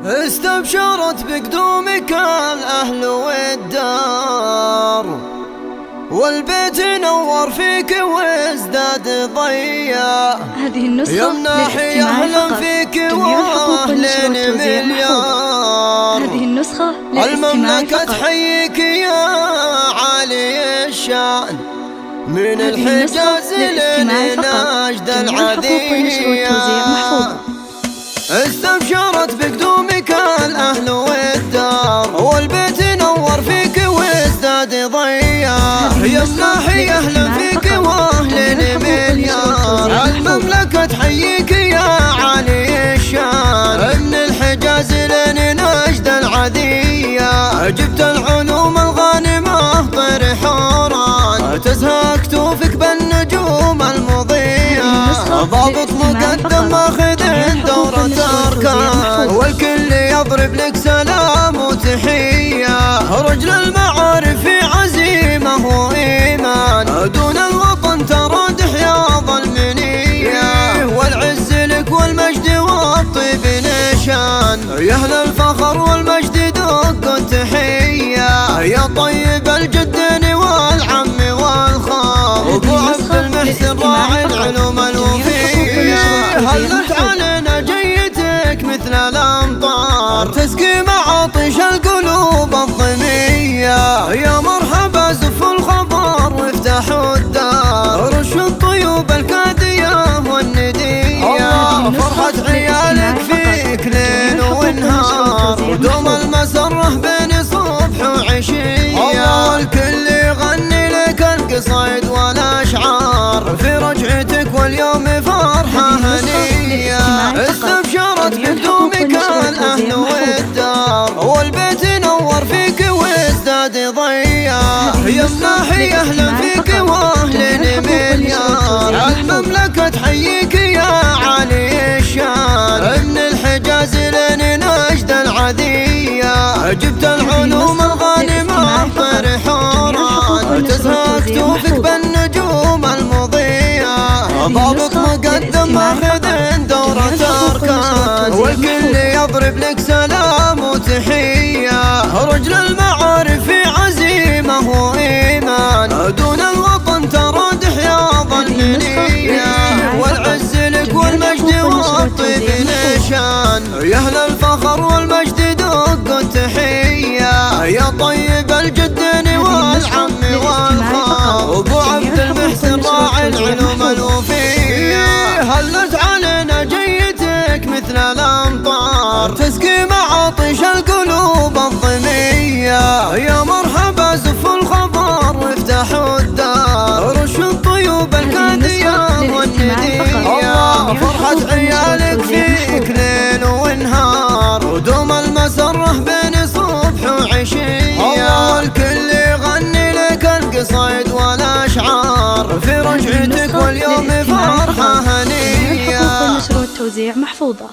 استبشرت بقدومك الأهل والدار، والبيت نور فيك وازداد ضياء. هذه النسخة يمنحي أهلا فيك وأهلين مليار. هذه النسخة المملكة تحييك يا عالي الشان، من الحجاز لنجد العذية. استبشرت بقدومك الأهل والدار، والبيت نور فيك وازداد ضياء. يمنحي أهلا فيك وأهلين مليار. المملكة تحييك يا عالي الشان، من الحجاز لنجد العذية. جبت العلوم الغانمة طير حوران، تزهى كتوفك بالنجوم المضية. ضابط مقدم ماخذ دورة أركان، والكل يضرب لك سلام وتحية. رجل المعارف في عزيمة وإيمان، دون الوطن تراد حياض المنية. والعز لك والمجد والطيب نشان، يا أهل الفخر والمجد دق التحية. يا طيب الجدين والعم والخال، أبو عبد المحسن راعي العلوم الوفية. هلت علينا جيتك مثل الأمطار، تسقي معاطش القلوب الضمية. يا مرحبا زف الخبر وافتحوا الدار، رش الطيوب الكادية والندية. فرحة عيالك فيك ليل ونهار، ودوم المسرة بين صبح وعشية. والكل يغني لك القصايد والأشعار، في رجعتك واليوم فرحة هنية. استبشرت بقدومك الأهل والدار، والبيت نور فيك وازداد ضياء. يمنحي أهلا فيك وأهلين مليار. المملكة تحييك يا عالي الشان، من الحجاز لنجد العذية. جبت العلوم الغانمة طير حوران، تزهى كتوفك بالنجوم المضية. ضابط مقدم ماخذ دورة أركان، والكل يضرب لك سلام وتحية. رجل المعارف في عزيمة وإيمان، دون الوطن تراد حياض المنية. والعز لك والمجد والطيب نشان، يا أهل الفخر والمجد دق التحية. يا طيب الجدين والعم والخال، أبو عبد المحسن راعي العلوم الوفية. هلت علينا جيتك مثل الأمطار، تسقي معاطش القلوب الضمية. يا مرحبا زف الخبر وافتحوا الدار، رش الطيوب الكادية والندية. فرحة عيالك فيك ليل ونهار، ودوم المسرة بين صبح وعشية. والكل يغني لك القصايد والأشعار، في رجعتك واليوم فرحة هنية. حقوق النشر والتوزيع محفوظة.